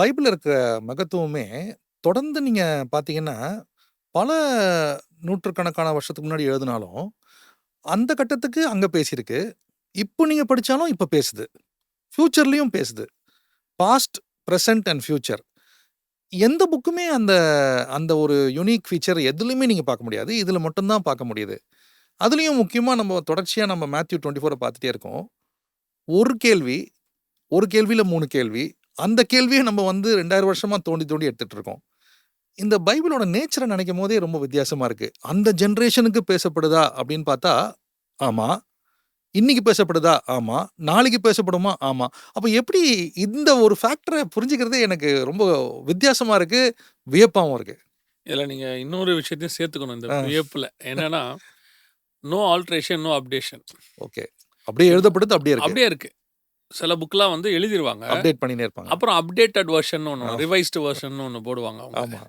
பைபிள்ல இருக்க மகத்துவமே தொடர்ந்து நீங்க பார்த்தீங்கன்னா, பல நூற்றுக்கணக்கான வருஷத்துக்கு முன்னாடி எழுதுனாலும், அந்த கட்டத்துக்கு அங்க பேசியிருக்கு. இப்போ நீங்க படிச்சாலும் இப்ப பேசுது. ஃபியூச்சர்லயும் பேசுது. Past, present and future. எந்த புக்குமே அந்த அந்த ஒரு யூனிக் ஃபீச்சர் எதுலயுமே நீங்க பார்க்க முடியாது. இதுல மட்டும் தான் பார்க்க முடியுது. அதுலயும் முக்கியமா தொடர்ச்சியா நம்ம மேத்யூ 24 பார்த்துட்டே இருக்கோம். ஒரு கேள்வி, ஒரு கேள்வியில 3 கேள்வி. அந்த கேள்விய நம்ம 2000 வருஷமா தோண்டி தோண்டி எடுத்துட்டு இருக்கோம். இந்த பைபிளோட நேச்சர நினைக்கும்போதே ரொம்ப வித்தியாசமா இருக்கு. அந்த ஜெனரேஷனுக்கு பேசப்படுதா அப்படின்னு பார்த்தா, ஆமா. இன்னைக்கு பேசப்படுதா? ஆமா. நாளைக்கு பேசப்படுமா? ஆமா. அப்ப எப்படி இந்த ஒரு ஃபேக்டர புரிஞ்சுக்கிறதே எனக்கு ரொம்ப வித்தியாசமா இருக்கு, வியப்பாவும் இருக்கு. இதுல நீங்க இன்னொரு விஷயத்தையும் சேர்த்துக்கணும் இந்த வியப்புல. என்னன்னா, no alteration, no updation. Okay. அப்படியே எழுதப்படுது, அப்படியே இருக்கு. அப்படியே இருக்கு. சில புக்லாம் எழுதிருவாங்க. அப்டேட் பண்ணினே இருப்பாங்க. அப்புறம் அப்டேட்டட் வெர்ஷன் ஒண்ணு, ரிவைஸ்டு வெர்ஷன் ஒண்ணு போடுவாங்க அவங்க. ஆமா.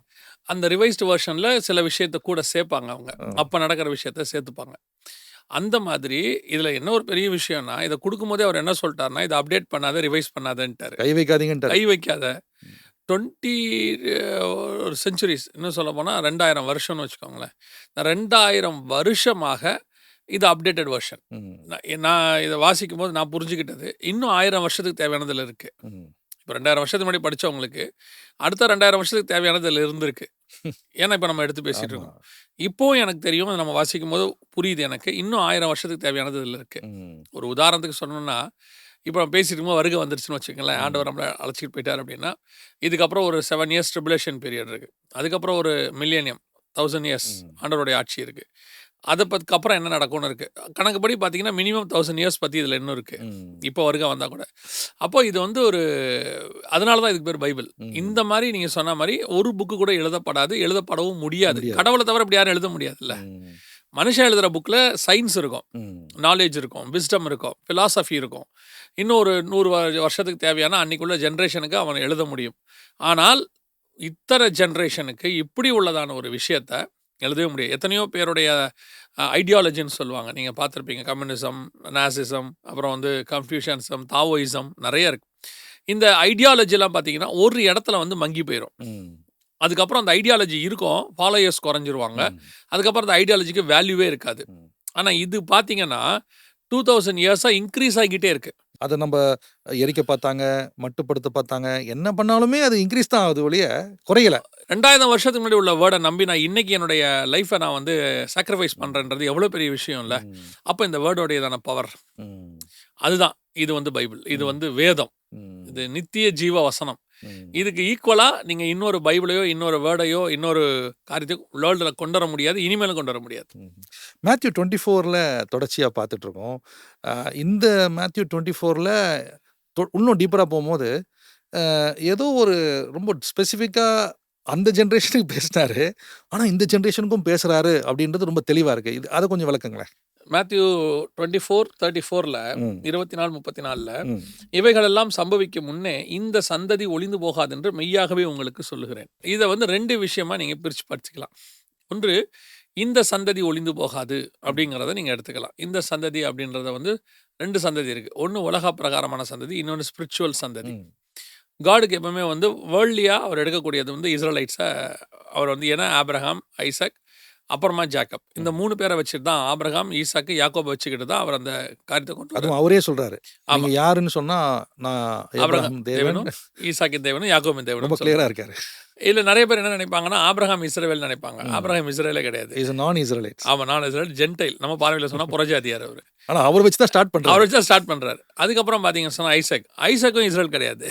அந்த ரிவைஸ்டு வெர்ஷன்ல சில விஷயத்த கூட சேர்ப்பாங்க அவங்க. அப்ப நடக்கிற விஷயத்த சேர்த்துப்பாங்க. அந்த மாதிரி இதுல என்ன ஒரு பெரிய விஷயம்னா, இத குடுக்கும்போதே அவர் என்ன சொல்ட்டாருன்னா, இத அப்டேட் பண்ணாத, ரிவைஸ் பண்ணாதன்ட்டாரு. கை வைக்காதீங்கன்ட்டாரு. கை வைக்காத. 20 செஞ்சுரிஸ் இன்னும் சொல்லப்போனா 2000 வருஷம்னு வச்சுக்கோங்களேன். 2000 வருஷமாக இது அப்டேட்டட் வெர்ஷன். நான் இத வாசிக்கும்போது நான் புரிஞ்சுக்கிட்டது, இன்னும் 1000 வருஷத்துக்கு தேவையானது இதுல இருக்கு. இப்போ 2000 வருஷத்துக்கு முன்னாடி படிச்சவங்களுக்கு, அடுத்த 2000 வருஷத்துக்கு தேவையானது இதுல இருந்திருக்கு. ஏன்னா இப்ப நம்ம எடுத்து பேசிட்டு இருக்கோம். இப்பவும் எனக்கு தெரியும், நம்ம வாசிக்கும்போது புரியுது எனக்கு. இன்னும் 1000 வருஷத்துக்கு தேவையானது இதுல இருக்கு. ஒரு உதாரணத்துக்கு சொல்லணும்னா, இப்போ நம்ம பேசிட்டு இருக்கும்போது வருகை வந்துருச்சுன்னு வச்சுக்கோங்களேன். ஆண்டவர் நம்மள அழைச்சிட்டு போயிட்டார் அப்படின்னா, இதுக்கப்புறம் ஒரு 7 இயர்ஸ் ட்ரிபுலேஷன் பீரியட் இருக்கு. அதுக்கப்புறம் ஒரு மில்லேனியம் 1000 இயர்ஸ் ஆண்டவருடைய ஆட்சி இருக்கு. அதுக்கப்புறம் என்ன நடக்கும்னு இருக்கு. கணக்குப்படி பார்த்தீங்கன்னா மினிமம் 1000 இயர்ஸ் பத்தி இதுல இன்னும் இருக்கு. இப்போ வருகை வந்தா கூட. அப்போ இது ஒரு அதனால தான் இதுக்கு பேர் பைபிள். இந்த மாதிரி நீங்க சொன்ன மாதிரி ஒரு புக்கு கூட எழுதப்படாது, எழுதப்படவும் முடியாது. கடவுளை தவிர இப்படி யாரும் எழுத முடியாதுல்ல. மனுஷன் எழுதுற புக்ல சயின்ஸ் இருக்கும், நாலேஜ் இருக்கும், விஸ்டம் இருக்கும், பிலாசபி இருக்கும். இன்னும் ஒரு 100 வருஷத்துக்கு தேவையான அன்னைக்குள்ள ஜென்ரேஷனுக்கு அவன் எழுத முடியும். ஆனால் இத்தனை ஜென்ரேஷனுக்கு இப்படி உள்ளதான ஒரு விஷயத்த எழுதவே முடியாது. எத்தனையோ பேருடைய ஐடியாலஜின்னு சொல்லுவாங்க, நீங்கள் பார்த்துருப்பீங்க. கம்யூனிசம், நாசிசம், அப்புறம் கன்ஃபியூஷனிசம், தாவோயிசம் நிறைய இருக்கு. இந்த ஐடியாலஜிலாம் பார்த்தீங்கன்னா ஒரு இடத்துல மங்கி போயிடும். அதுக்கப்புறம் அந்த ஐடியாலஜி இருக்கும், ஃபாலோயர்ஸ் குறைஞ்சிருவாங்க. அதுக்கப்புறம் அந்த ஐடியாலஜிக்கு வேல்யூவே இருக்காது. ஆனால் இது பார்த்தீங்கன்னா 2000 இயர்ஸாக இன்க்ரீஸ் ஆகிக்கிட்டே இருக்கு. அதை நம்ம எரிக்க பார்த்தாங்க, மட்டுப்படுத்த பார்த்தாங்க, என்ன பண்ணாலுமே அது இன்க்ரீஸ் தான் ஆகுது ஒழிய குறையல. 2000 வருஷத்துக்கு முன்னாடி உள்ள வேர்டை நம்பி நான் இன்னைக்கு என்னுடைய லைஃப்பை நான் சாக்ரிஃபைஸ் பண்ணுறேன்றது எவ்வளோ பெரிய விஷயம் இல்லை? அப்போ இந்த வேர்டோடையதான பவர் அதுதான். இது பைபிள், இது வேதம், இது நித்திய ஜீவ வசனம். இதுக்கு ஈக்குவலா நீங்க இன்னொரு பைபிளையோ, இன்னொரு வேர்டையோ, இன்னொரு காரியத்தையோ வேர்ல்டுல கொண்டு வர முடியாது, இனிமேலும் கொண்டு வர முடியாது. மேத்யூ 24ல தொடர்ச்சியா பார்த்துட்டு இருக்கோம். இந்த மேத்யூ 24ல இன்னும் டீப்பரா போகும்போது, ஏதோ ஒரு ரொம்ப ஸ்பெசிஃபிக்கா அந்த ஜெனரேஷனுக்கு பேசினாரு. ஆனா இந்த ஜெனரேஷனுக்கும் பேசுறாரு அப்படின்றது ரொம்ப தெளிவா இருக்கு. அதை கொஞ்சம் விளக்குங்களேன். மேத்யூ 24:34ல 24:34ல இவைகளெல்லாம் சம்பவிக்கும் முன்னே இந்த சந்ததி ஒளிந்து போகாது என்று மெய்யாகவே உங்களுக்கு சொல்லுகிறேன். இதை 2 விஷயமா நீங்க பிரிச்சு படிச்சுக்கலாம். ஒன்று, இந்த சந்ததி ஒளிந்து போகாது அப்படிங்கிறத நீங்க எடுத்துக்கலாம். இந்த சந்ததி அப்படின்றத 2 சந்ததி இருக்கு. ஒன்று உலக பிரகாரமான சந்ததி, இன்னொன்று ஸ்பிரிச்சுவல் சந்ததி. காடுக்கு எப்பவுமே வேர்ல்ட்லியா அவர் எடுக்கக்கூடியது இஸ்ரேலைட்ஸை அவர் ஏன்னா ஆபிரகாம், ஐசக், அப்புறமா ஜாக்கப், இந்த 3 பேரை வச்சுட்டு தான், ஆபிரகாம், ஈசாக்கு, யாக்கோபை வச்சுக்கிட்டு தான் அவர் அந்த காரியத்தை கொண்டு வந்தார். அவரே சொல்றாரு, நீங்க யாருன்னு சொன்னா நான் ஆபிரகாம் தேவனும், ஈசாக்கின் தேவனும், யாக்கோபின் தேவனும். ரொம்ப கிளியரா இருக்காரு. இல்ல நிறைய பேர் என்ன நினைப்பாங்கன்னா, ஆபிரகாம் இஸ்ரவேல் நினைப்பாங்க. ஆபிரகாம் இஸ்ரவேலே கிடையாது. இஸ் நான் இஸ்ரேலைட். ஆமா, நான் இஸ்ரேல், ஜென்டைல். நம்ம பார்வையில சொன்னா புறஜாதியார் அவரு. ஆனா அவர் வச்சு தான் ஸ்டார்ட் பண்றாரு. அவர் வச்சு தான் ஸ்டார்ட் பண்றாரு. அதுக்கப்புறம் பாத்தீங்கன்னா சொன்னா ஐசக்கும் இஸ்ரேல் கிடையாது.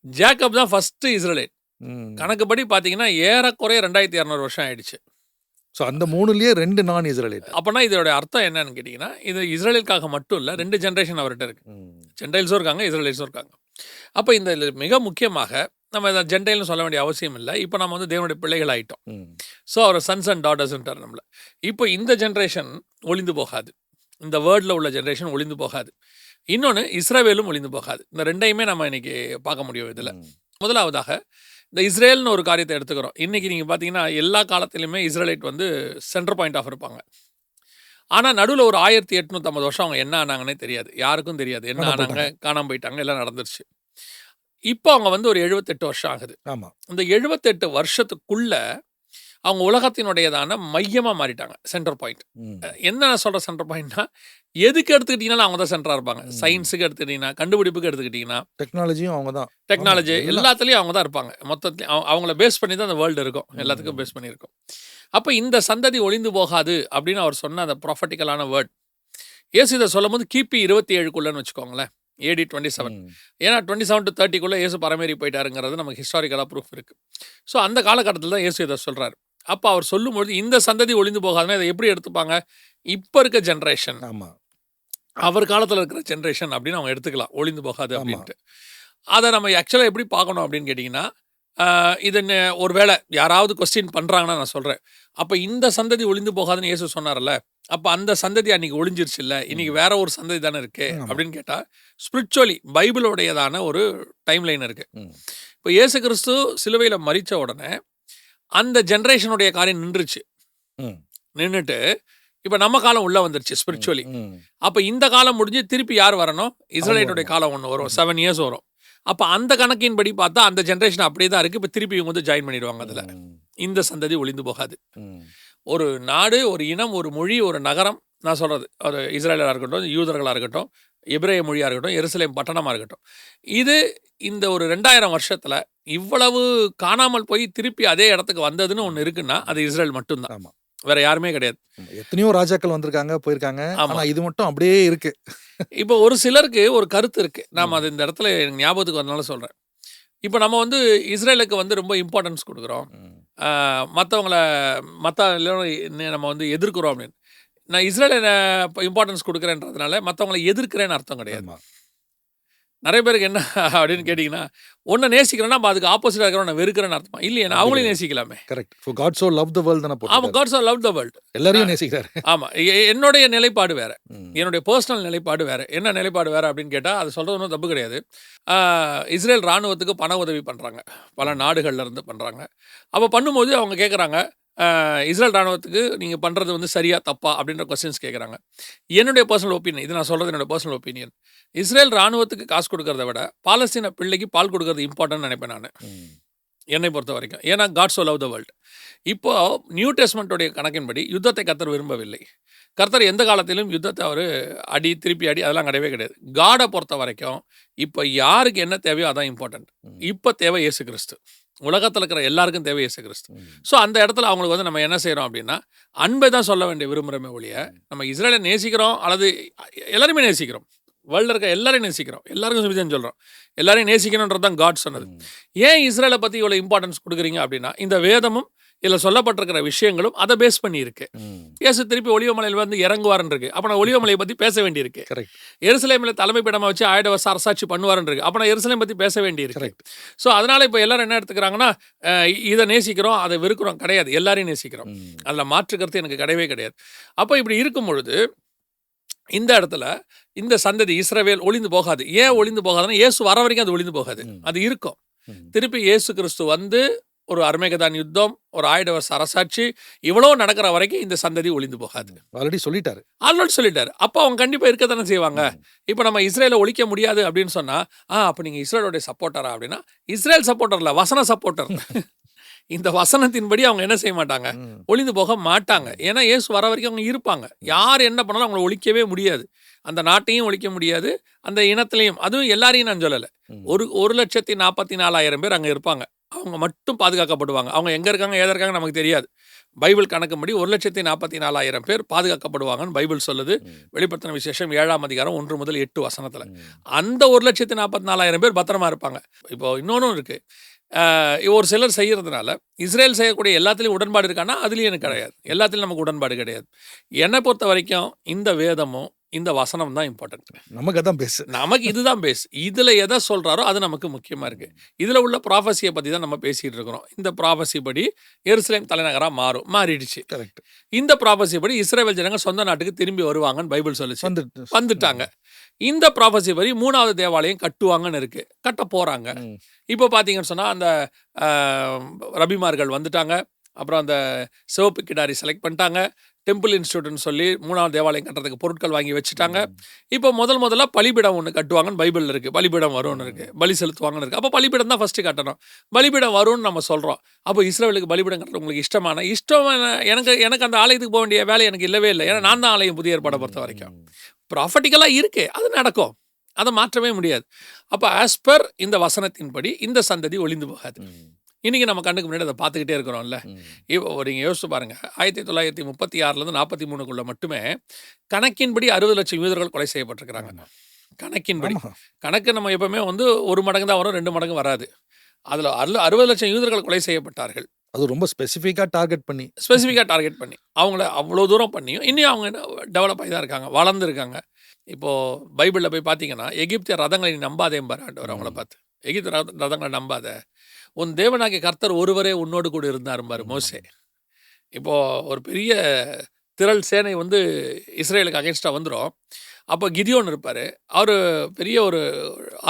ஜாக்கப் தான் ஃபர்ஸ்ட் இஸ்ரேலைட். கணக்குப்படி பாத்தீங்கன்னா ஏறக்குறைய 2200 வருஷம் ஆயிடுச்சு. ஸோ அந்த 3லயே 2 நான் இஸ்ரேலைட். அப்போனா இதோட அர்த்தம் என்னன்னு கேட்டிங்கன்னா, இது இஸ்ரேலுக்காக மட்டும் இல்லை, 2 ஜென்ரேஷன் அவர்கிட்ட இருக்கு. ஜென்டைல்ஸும் இருக்காங்க, இஸ்ரேலைட்ஸும் இருக்காங்க. அப்போ இந்த மிக முக்கியமாக நம்ம இதை ஜென்டைல்னு சொல்ல வேண்டிய அவசியம் இல்லை. இப்போ நம்ம தேவனுடைய பிள்ளைகள் ஆகிட்டோம். ஸோ அவர் சன்ஸ் அண்ட் டாட்டர்ஸ்ன்றார் நம்மள. இப்போ இந்த ஜென்ரேஷன் ஒளிந்து போகாது, இந்த வேர்ல்டில் உள்ள ஜென்ரேஷன் ஒளிந்து போகாது. இன்னொன்று, இஸ்ரவேலும் ஒளிந்து போகாது. இந்த 2யுமே நம்ம இன்னைக்கு பார்க்க முடியும் இதில். முதலாவதாக இந்த இஸ்ரேல்னு ஒரு காரியத்தை எடுத்துக்கிறோம். இன்றைக்கி நீங்கள் பார்த்தீங்கன்னா எல்லா காலத்திலுமே இஸ்ரேலைட் சென்டர் பாயிண்ட் ஆஃப் இருப்பாங்க. ஆனால் நடுவில் ஒரு 1850 வருஷம் அவங்க என்ன ஆனாங்கன்னே தெரியாது, யாருக்கும் தெரியாது. என்ன ஆனாங்க, காணாமல் போயிட்டாங்க, எல்லாம் நடந்துருச்சு. இப்போ அவங்க வந்து ஒரு 78 வருஷம் ஆகுது. ஆமா. இந்த 78 வருஷத்துக்குள்ள அவங்க உலகத்தினுடையதான மையமா மாறிட்டாங்க. Centre point. ம். என்ன நான் சொல்ற சென்டர் பாயிண்ட்னா, எதுக்கு எடுத்துக்கிட்டீங்கனாலும் அவங்க தான் சென்டரா இருப்பாங்க. ம். சயின்ஸுக்கு எடுத்துக்கிட்டீங்கன்னா, கண்டுபிடிப்புக்கு எடுத்துக்கிட்டீங்கன்னா, டெக்னாலஜியும் அவங்க தான். ஆமா. டெக்னாலஜி எல்லாம். எல்லாத்துலயும் அவங்க தான் இருப்பாங்க. மொத்தத்திலயும் அவங்கள பேஸ் பண்ணி தான் அந்த வேர்ல்டு இருக்கும். எல்லாத்துக்கும் ம். பேஸ் பண்ணி இருக்கும். அப்ப இந்த சந்ததி ஒழிந்து போகாது அப்படின்னு அவர் சொன்ன அந்த ப்ராஃபட்டிக்கலான வேர்ட். இயேசு இத சொல்லும்போது கிபி 27க்குள்ளன்னு வச்சுக்கோங்களேன். AD 27. ம். ஏன்னா ஏன்னா 27 to 30க்குள்ள இயேசு பரமேறி போயிட்டாருங்கிறது நமக்கு ஹிஸ்டாரிக்கலா ப்ரூஃப் இருக்கு. ஸோ அந்த காலகட்டத்தில தான் இயேசு இத சொல்றாரு. அப்ப அவர் சொல்லும்பொழுது இந்த சந்ததி ஒழிந்து போகாதுன்னா இத எப்படி எடுத்துப்பாங்க? இப்ப இருக்க ஜெனரேஷன், ஆமா. அவர் காலத்துல இருக்கிற ஜெனரேஷன் அப்படின்னு அவங்க எடுத்துக்கலாம். ஒழிந்து போகாது ஆமா. அப்படின்ட்டு. அத நம்ம ஆக்சுவலா எப்படி பார்க்கணும் அப்படின்னு கேட்டீங்கன்னா, இது ஒருவேளை யாராவது கொஸ்டின் பண்றாங்கன்னா நான் சொல்றேன். அப்ப இந்த சந்ததி ஒழிந்து போகாதுன்னு இயேசு சொன்னார்ல, அப்ப அந்த சந்ததி அன்னைக்கு ஒழிஞ்சிருச்சுல்ல, இன்னைக்கு ம். வேற ஒரு சந்ததி தானே இருக்கு ஆமா. அப்படின்னு கேட்டா, ஸ்பிரிச்சுவலி பைபிளோடையதான ஒரு டைம் லைன் இருக்கு. ம். இப்ப இயேசு கிறிஸ்து சிலுவையில மரிச்ச உடனே அந்த ஜெனரேஷனுடைய காரியம் நின்றுச்சு. ம். நின்னுட்டு இப்ப நம்ம காலம் உள்ள வந்துருச்சு ம். ஸ்பிரிச்சுவலி. ம். அப்ப இந்த காலம் முடிஞ்சு திருப்பி யார் வரணும்? அவங்க இஸ்ரவேலுடைய வரணும். காலம் ஒண்ணு வரும். ம். 7 இயர்ஸ் வரும். அப்ப அந்த கணக்கின்படி பார்த்தா அந்த ஜெனரேஷன் அப்படியே தான் இருக்கு. இப்ப திருப்பி இவங்க வந்து ஜாயின் பண்ணிடுவாங்க அதுல. ம். இந்த சந்ததி ஒழிந்து போகாது. ம். ஒரு நாடு, ஒரு இனம், ஒரு மொழி, ஒரு நகரம், நான் சொல்றது ஒரு இஸ்ரேலரா இருக்கட்டும், யூதர்களா இருக்கட்டும், எபிரேய மொழியா இருக்கட்டும், எருசலேம் பட்டணமா இருக்கட்டும். இது இந்த ஒரு 2000 வருஷத்துல இவ்வளவு காணாமல் போய் திருப்பி அதே இடத்துக்கு வந்ததுன்னு ஒண்ணு இருக்குன்னா, அது இஸ்ரேல் மட்டும் தான். ஆமா. வேற யாருமே கிடையாது. ஆமா. எத்தனையோ ராஜாக்கள் வந்திருக்காங்க, போயிருக்காங்க. ஆமா. ஆனா இது மட்டும் அப்படியே இருக்கு. இப்போ ஒரு சிலருக்கு ஒரு கருத்து இருக்கு. நாம ம். அது இந்த இடத்துல எனக்கு ஞாபகத்துக்கு வந்தனால சொல்றேன். இப்ப நம்ம வந்து இஸ்ரேலுக்கு வந்து ரொம்ப இம்பார்ட்டன்ஸ் குடுக்குறோம். ம். மத்தவங்கள மத்த நம்ம வந்து எதிர்க்கிறோம் அப்படின்னு. நான் இஸ்ரேல இம்பார்ட்டன்ஸ் குடுக்குறேன்றதுனால மத்தவங்கள எதிர்க்கிறேன்னு அர்த்தம் கிடையாது. ஆமா. நெறைய பேருக்கு என்ன அப்படின்னு ம். கேட்டீங்கன்னா, ஒண்ண நேசிக்கிறேன்னா அப்ப அதுக்கு ஆப்போசிட்டா இருக்கிறவன வெறுக்கிறேன்னு அர்த்தமா? இல்லையே நான் அப்படி அவங்களையும் கிடையாது. நேசிக்கலாமே. Correct. For God so loved the world தான ஆமா, போட்டிருக்காரு. God so loved the world. எல்லாரையும் நேசிக்கிறாரு. ஆமா. என்னுடைய நிலைப்பாடு வேற. ம். என்னுடைய பர்சனல் நிலைப்பாடு வேற. என்ன நிலைப்பாடு வேற அப்படின்னு கேட்டா, அது சொல்றது ஒண்ணும் தப்பு கிடையாது. ஆ இஸ்ரேல் ராணுவத்துக்கு பண உதவி பண்றாங்க. பல ம். நாடுகள்ல இருந்து பண்றாங்க. அப்ப பண்ணும்போது அவங்க கேட்குறாங்க, இஸ்ரேல் ராணுவத்துக்கு நீங்க பண்றது வந்து சரியா, தப்பா அப்படின்ற கொஸ்டின்ஸ் கேட்குறாங்க. என்னுடைய பர்சனல் ஒப்பீனியன், இது நான் சொல்றது என்னோட பர்சனல் ஒப்பீனியன். இஸ்ரேல் ராணுவத்துக்கு காசு குடுக்கறத விட, பாலஸ்தீன பிள்ளைக்கு பால் குடுக்கறது இம்பார்ட்டன்ட்னு நினைப்பேன் நானு. ம். என்னை பொறுத்த வரைக்கும். ஏன்னா God so loved the world. இப்போ நியூ டெஸ்ட்மென்ட்டோடைய கணக்கின்படி யுத்தத்தை கர்த்தர் விரும்பவில்லை. கர்த்தர் எந்த காலத்திலும் யுத்தத்தை அவரு அடி, திருப்பி அடி அதெல்லாம் கிடையவே கிடையாது. காட பொறுத்த வரைக்கும் இப்போ யாருக்கு என்ன தேவையோ அதான் இம்பார்ட்டன்ட். ம். இப்போ தேவை இயேசு கிறிஸ்து. உலகத்துல இருக்கிற எல்லாருக்கும் தேவை இயேசு கிறிஸ்து. ம். ஸோ அந்த இடத்துல அவங்களுக்கு வந்து நம்ம என்ன செய்றோம் அப்படின்னா, அன்பை தான் சொல்ல வேண்டிய விரும்புறோமே ஒழிய, ம். நம்ம இஸ்ரேலை நேசிக்கிறோம் அல்லது எல்லாருமே நேசிக்கிறோம். வேர்ல்டுல இருக்க எல்லாரையும் நேசிக்கிறோம். எல்லாருக்கும் சுவிதேசம் சொல்றோம். எல்லாரையும் நேசிக்கணும்ன்றது தான் காட் சொன்னது. ம். ஏன் இஸ்ரேலை பத்தி இவ்வளவு இம்பார்ட்டன்ஸ் குடுக்குறீங்க அப்படின்னா, இந்த வேதமும் இதுல சொல்லப்பட்டிருக்கிற விஷயங்களும் அதை பேஸ் பண்ணி இருக்கு. ம். இயேசு திருப்பி ஒலிவமலையில் வந்து இறங்குவாருன்னு இருக்கு. அப்ப நான் ஒலிவமலையை பத்தி பேச வேண்டியிருக்கு. கரெக்ட். எருசலேமில தலைமைப்பிடமா வச்சு 1000 வருஷம் அரசாட்சி பண்ணுவாருன்னு இருக்கு. அப்ப நான் எருசலேம் பத்தி பேச வேண்டியிருக்கு. கரெக்ட். ஸோ அதனால இப்போ எல்லாரும் என்ன எடுத்துக்கிறாங்கன்னா, இதை நேசிக்கிறோம், அதை வெறுக்கிறோம் கிடையாது. எல்லாரையும் நேசிக்கிறோம். ம். அதுல மாற்று கருத்து எனக்கு கிடையவே கிடையாது. அப்ப இப்படி இருக்கும் பொழுது இந்த இடத்துல இந்த சந்ததி இஸ்ரவேல் ஒழிந்து போகாது. ஏன் ஒழிந்து போகாதுன்னா, இயேசு வர வரைக்கும் அது ஒழிந்து போகாது. ம். அது இருக்கும். ம். திருப்பி இயேசு கிறிஸ்து வந்து ஒரு அர்மேகதான் யுத்தம், ஒரு 1000 வருஷ அரசாட்சி இவ்வளோ நடக்கிற வரைக்கும் இந்த சந்ததி ஒழிந்து போகாது. ஆல்ரெடி சொல்லிட்டாரு. ஆல்ரெடி சொல்லிட்டாரு. அப்போ அவங்க கண்டிப்பா இருக்க தானே செய்வாங்க. ம். இப்போ நம்ம இஸ்ரேலை ஒழிக்க முடியாது அப்படின்னு சொன்னா, அப்ப நீங்க இஸ்ரேலோட சப்போர்ட்டரா அப்படின்னா, இஸ்ரேல் சப்போர்ட்டர் இல்ல, வசன சப்போர்ட்டர். இந்த வசனத்தின்படி அவங்க என்ன செய்ய மாட்டாங்க, ம். ஒழிந்து போக மாட்டாங்க. ஏன்னா இயேசு வர வரைக்கும் அவங்க இருப்பாங்க. யார் என்ன பண்ணாலும் அவங்கள ஒழிக்கவே முடியாது. அந்த நாட்டையும் ஒழிக்க முடியாது, அந்த இனத்திலையும். அதுவும் எல்லாரையும் நான் சொல்லல. ம். 1,44,000 பேர் அங்க இருப்பாங்க. அவங்க மட்டும் பாதுகாக்கப்படுவாங்க. அவங்க எங்க இருக்காங்க, ஏது இருக்காங்க நமக்கு தெரியாது. பைபிள் கணக்குப்படி 1,44,000 பேர் பாதுகாக்கப்படுவாங்கன்னு பைபிள் சொல்லுது. ம். வெளிப்படுத்தின விசேஷம் 7ஆம் அதிகாரம் 1 முதல் 8 வசனத்துல. ம். அந்த 1,44,000 பேர் பத்திரமா இருப்பாங்க. இப்போ இன்னொன்னும் இருக்கு. ஒரு சிலர் செய்யறதுனால இஸ்ரேல் செய்யக்கூடிய எல்லாத்துலயும் உடன்பாடு இருக்கான்னா அதுலயும் எனக்கு கிடையாது. எல்லாத்துலயும் நமக்கு உடன்பாடு கிடையாது. என்னை பொறுத்த வரைக்கும் இந்த வேதமும் இந்த வசனம் தான் இம்பார்ட்டன்ட். நமக்கு அதான் பேசு. நமக்கு இதுதான் பேஸ். இதுல எதை சொல்றாரோ அது நமக்கு முக்கியமா இருக்கு. இதுல உள்ள ப்ராஃபஸியை பத்தி தான் நம்ம பேசிட்டு இருக்கிறோம். இந்த ப்ராஃபஸி படி எருசலேம் தலைநகரா மாறிடுச்சு. கரெக்ட். இந்த ப்ராஃபஸி படி இஸ்ரவேல் ஜனங்க சொந்த நாட்டுக்கு திரும்பி வருவாங்கன்னு பைபிள் சொல்லுச்சு. வந்துட்டாங்க. இந்த ப்ராஃபஸி படி 3வது தேவாலயம் கட்டுவாங்கன்னு இருக்கு. கட்ட போறாங்க. ம். இப்போ பார்த்தீங்கன்னு சொன்னா அந்த ரபிமார்கள் வந்துட்டாங்க. அப்புறம் அந்த சிவப்பு கிடாரி செலக்ட் பண்ணிட்டாங்க. டெம்பிள் இன்ஸ்டியூட்னு சொல்லி 3வது தேவாலயம் கட்டுறதுக்கு பொருட்கள் வாங்கி வச்சுட்டாங்க. இப்போ முதல்ல பலிபீடம் ஒன்று கட்டுவாங்கன்னு பைபிளில் இருக்குது. பலிபீடம் வரும்னு இருக்குது, பலி செலுத்துவாங்கன்னு இருக்குது. அப்போ பலிபீடம் தான் ஃபஸ்ட்டு கட்டணும். பலிபீடம் வரும்னு நம்ம சொல்கிறோம். அப்போ இஸ்ரவேலுக்கு பலிபீடம் கட்டுறது உங்களுக்கு இஷ்டமான எனக்கு அந்த ஆலயத்துக்கு போக வேண்டிய வேலை எனக்கு இல்லவே இல்லை. ஏன்னா நான் தான் ஆலயம் புதிய ஏற்பாடை பொறுத்த வரைக்கும் ப்ராஃபட்டிக்கலாக இருக்குது, அது நடக்கும், அதை மாற்றவே முடியாது. அப்போ ஆஸ் பர் இந்த வசனத்தின்படி இந்த சந்ததி ஒளிந்து போகாது. இன்றைக்கி நம்ம கண்ணுக்கு முன்னாடி அதை பார்த்துக்கிட்டே இருக்கிறோம்ல. இப்போ நீங்கள் யோசிச்சு பாருங்கள், 1936லேருந்து 43க்குள்ளே மட்டுமே கணக்கின்படி 60 லட்சம் யூதர்கள் கொலை செய்யப்பட்டிருக்கிறாங்க. கணக்கின்படி. கணக்கு நம்ம எப்பவுமே வந்து 1 மடங்கு தான் வரும், 2 மடங்கு வராது. அதில் 60 லட்சம் யூதர்கள் கொலை செய்யப்பட்டார்கள். அது ரொம்ப ஸ்பெசிஃபிக்காக டார்கெட் பண்ணி அவங்கள அவ்வளோ தூரம் பண்ணியும் இன்னும் அவங்க டெவலப் ஆகி தான் இருக்காங்க, வளர்ந்துருக்காங்க. இப்போது பைபிளில் போய் பார்த்தீங்கன்னா, எகிப்திய ரதங்களை நீ நம்பாதேம்பார் ஆண்டவர் அவங்கள பார்த்து. எகிப்திய ரதங்களை நம்பாத, உன் தேவனாகிய கர்த்தர் ஒருவரே உன்னோடு கூட இருந்தாரும்பார் மோசே. இப்போது ஒரு பெரிய திரள் சேனை வந்து இஸ்ரேலுக்கு அகேன்ஸ்டாக வந்துடும். அப்போ கிதியோன் இருப்பார், அவர் பெரிய ஒரு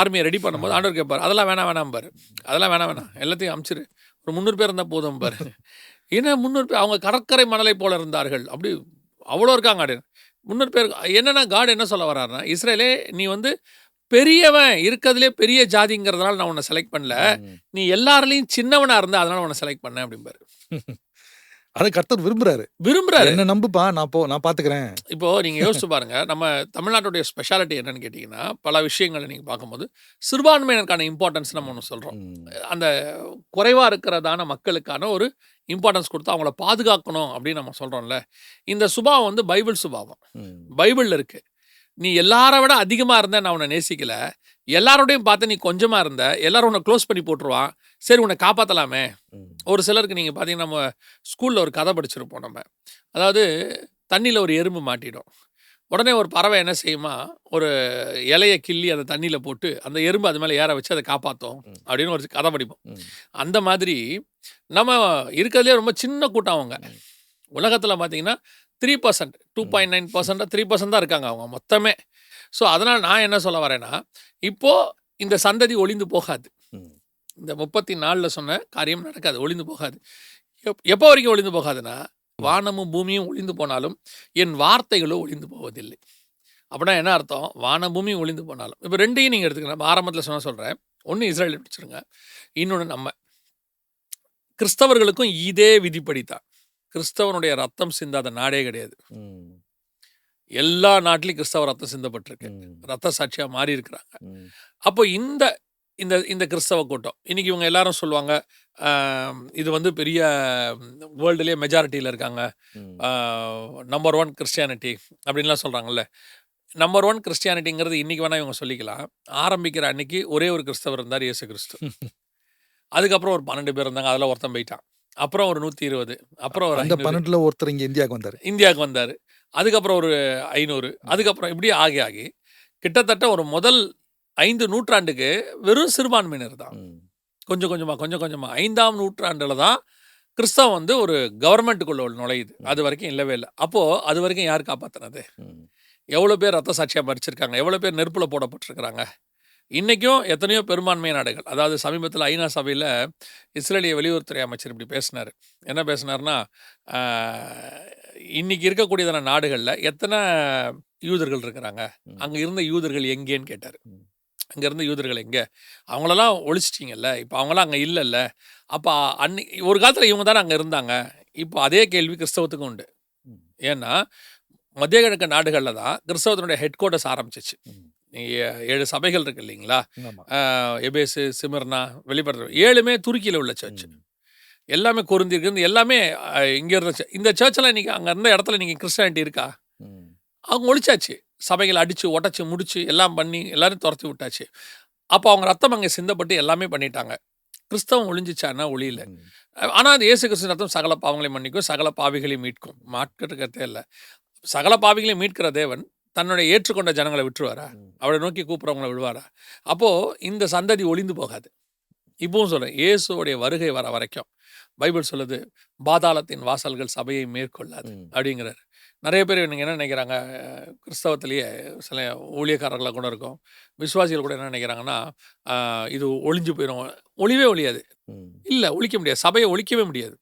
ஆர்மியை ரெடி பண்ணும்போது ஆண்டவர் கேட்பார், அதெல்லாம் வேணாம்பார். அதெல்லாம் வேணாம், எல்லாத்தையும் அமுச்சிரு, ஒரு 300 பேர் இருந்தால் போதும்பார். ஏன்னா 300 பேர் அவங்க கடற்கரை மணலை போல இருந்தார்கள், அப்படி அவ்வளோ இருக்காங்க. 300 பேர் என்னென்னா காட் என்ன சொல்ல வர்றாருன்னா, இஸ்ரேலே நீ வந்து பெரியவன் இருக்கிறதுலே பெரிய ஜாதிங்கிறதுனால நான் உன்னை செலக்ட் பண்ணல, நீ எல்லாருலேயும் சின்னவனாக இருந்தா அதனால உன்னை செலக்ட் பண்ணேன் அப்படிம்பாரு. அதை கர்த்தர் விரும்புறாரு. என்ன நம்புப்பா, நான் பார்த்துக்கிறேன். இப்போது நீங்கள் யோசிச்சு பாருங்கள், நம்ம தமிழ்நாட்டுடைய ஸ்பெஷாலிட்டி என்னன்னு கேட்டிங்கன்னா, பல விஷயங்களை நீங்கள் பார்க்கும்போது சிறுபான்மையினருக்கான இம்பார்ட்டன்ஸ் நம்ம ஒன்று சொல்கிறோம். அந்த குறைவாக இருக்கிறதான மக்களுக்கான ஒரு இம்பார்ட்டன்ஸ் கொடுத்து அவங்கள பாதுகாக்கணும் அப்படின்னு நம்ம சொல்கிறோம்ல. இந்த சுபாவம் வந்து பைபிள் சுபாவம், பைபிளில் இருக்குது. நீ எல்லாரை விட அதிகமாக இருந்த நான் உன்னை நேசிக்கல, எல்லாரோடையும் பார்த்து நீ கொஞ்சமாக இருந்த, எல்லாரும் உன்னை க்ளோஸ் பண்ணி போட்டுருவான், சரி உன்னை காப்பாற்றலாமே. ஒரு சிலருக்கு நீங்கள் பார்த்தீங்கன்னா, நம்ம ஸ்கூலில் ஒரு கதை படிச்சிருப்போம் நம்ம. அதாவது தண்ணியில் ஒரு எறும்பு மாட்டிடும், உடனே ஒரு பறவை என்ன செய்யுமா, ஒரு இலையை கிள்ளி அந்த தண்ணியில் போட்டு அந்த எறும்பு அது மேலே ஏற வச்சு அதை காப்பாற்றும் அப்படின்னு ஒரு கதை படிப்போம். அந்த மாதிரி நம்ம இருக்கிறதுலே ரொம்ப சின்ன கூட்டம் அவங்க. உலகத்தில் பார்த்தீங்கன்னா 3%, 2.9%, 3% தான் இருக்காங்க அவங்க மொத்தமே. ஸோ அதனால் நான் என்ன சொல்ல வரேன்னா, இப்போது இந்த சந்ததி ஒளிந்து போகாது. இந்த 34ல் சொன்ன காரியம் நடக்காது, ஒளிந்து போகாது. எப்போ வரைக்கும் ஒளிந்து போகாதுன்னா, வானமும் பூமியும் ஒளிந்து போனாலும் என் வார்த்தைகளோ ஒளிந்து போவதில்லை. அப்படின்னா என்ன அர்த்தம்? வான பூமியும் ஒளிந்து போனாலும். இப்போ ரெண்டையும் நீங்கள் எடுத்துக்கலாம். ஆரம்பத்தில் சொல்கிறேன், ஒன்று இஸ்ரேல் பிடிச்சிருங்க, இன்னொன்று நம்ம. கிறிஸ்தவர்களுக்கும் இதே விதிப்படித்தான். கிறிஸ்தவனுடைய ரத்தம் சிந்தாத நாடே கிடையாது. எல்லா நாட்டிலையும் கிறிஸ்தவ ரத்தம் சிந்தப்பட்டிருக்கு, ரத்த சாட்சியாக மாறி இருக்கிறாங்க. அப்போ இந்த இந்த இந்த கிறிஸ்தவ கூட்டம் இன்னைக்கு இவங்க எல்லாரும் சொல்லுவாங்க, இது வந்து பெரிய வேர்ல்டுலேயே மெஜாரிட்டியில் இருக்காங்க, நம்பர் 1 கிறிஸ்டியானிட்டி அப்படின்லாம் சொல்கிறாங்கல்ல. நம்பர் 1 கிறிஸ்டியானிட்டிங்கிறது இன்றைக்கி வேணால் இவங்க சொல்லிக்கலாம். ஆரம்பிக்கிற அன்னைக்கு ஒரே ஒரு கிறிஸ்தவர் இருந்தார், இயேசு கிறிஸ்து. அதுக்கப்புறம் ஒரு 12 பேர் இருந்தாங்க, அதில் ஒருத்தன் போயிட்டான். அப்புறம் ஒரு 120, அப்புறம் ஒரு 12ல் ஒருத்தர் இங்கே இந்தியாவுக்கு வந்தார். அதுக்கப்புறம் ஒரு 500, அதுக்கப்புறம் இப்படி ஆகி கிட்டத்தட்ட ஒரு முதல் 5 நூற்றாண்டுக்கு வெறும் சிறுபான்மையினர் தான். கொஞ்சம் கொஞ்சமாக 5ஆம் நூற்றாண்டில் தான் கிறிஸ்தவம் வந்து ஒரு கவர்மெண்ட்டுக்குள்ள நுழையுது. அது வரைக்கும் இல்லவே இல்லை. அப்போது அது வரைக்கும் யார் காப்பாற்றினது? எவ்வளோ பேர் ரத்த சாட்சியாக மறிச்சிருக்காங்க, எவ்வளோ பேர் நெருப்பில் போடப்பட்டிருக்கிறாங்க. இன்றைக்கும் எத்தனையோ பெரும்பான்மை நாடுகள், அதாவது சமீபத்தில் ஐநா சபையில் இஸ்ரேலிய வெளியுறவுத்துறை அமைச்சர் இப்படி பேசினார். என்ன பேசினார்னா, இன்றைக்கி இருக்கக்கூடியதான நாடுகளில் எத்தனை யூதர்கள் இருக்கிறாங்க, அங்கே இருந்த யூதர்கள் எங்கேன்னு கேட்டார். அங்கே இருந்த யூதர்கள் எங்கே? அவங்களெல்லாம் ஒழிச்சிட்டிங்கல்ல, இப்போ அவங்களாம் அங்கே இல்லைல்ல. அப்போ அன்னைக்கு ஒரு காலத்தில் இவங்க தானே அங்கே இருந்தாங்க. இப்போ அதே கேள்வி கிறிஸ்தவத்துக்கும் உண்டு. ஏன்னா மத்திய கிழக்கு நாடுகளில் தான் கிறிஸ்தவத்தினுடைய ஹெட் குவார்ட்டர்ஸ் ஆரம்பிச்சிச்சு. 7 சபைகள் இருக்கு இல்லைங்களா, எபேசு, சிமிர்னா, வெளிப்படுற 7மே துருக்கியில் உள்ள சர்ச். எல்லாமே கொரிந்தியிருக்கு, எல்லாமே இங்கே இருந்துச்சு. இந்த சர்ச்செல்லாம் இன்றைக்கி அங்கே இருந்த இடத்துல நீங்கள் கிறிஸ்டியானிட்டி இருக்கா? அவங்க ஒழிச்சாச்சு, சபைகளை அடித்து உடச்சி முடிச்சு எல்லாம் பண்ணி எல்லாரும் துரத்தி விட்டாச்சு. அப்போ அவங்க ரத்தம் அங்கே சிந்தப்பட்டு எல்லாமே பண்ணிட்டாங்க. கிறிஸ்தவம் ஒழிஞ்சிச்சான்னா ஒளியில். ஆனால் அது இயேசு கிறிஸ்து ரத்தம் சகல பாவங்களையும் மன்னிக்கும், சகல பாவிகளையும் மீட்கும், மாற்றுக்கிறதே இல்லை. சகல பாவிகளையும் மீட்கிற தேவன் தன்னுடைய ஏற்றுக்கொண்ட ஜனங்களை விட்டுருவாரா? அவளை நோக்கி கூப்பிட்றவங்களை விடுவாரா? அப்போது இந்த சந்ததி ஒளிந்து போகாது. இப்பவும் சொல்கிறேன், இயேசுடைய வருகை வர வரைக்கும் பைபிள் சொல்லுது, பாதாளத்தின் வாசல்கள் சபையை மேற்கொள்ளாது அப்படிங்கிறார். நிறைய பேர் நீங்கள் என்ன நினைக்கிறாங்க, கிறிஸ்தவத்திலேயே சில ஊழியக்காரர்களாக கூட இருக்கும், விசுவாசிகள் கூட என்ன நினைக்கிறாங்கன்னா, இது ஒளிஞ்சு போயிடும். ஒளிவே ஒழியாது. இல்லை, ஒழிக்க முடியாது. சபையை ஒழிக்கவே முடியாது.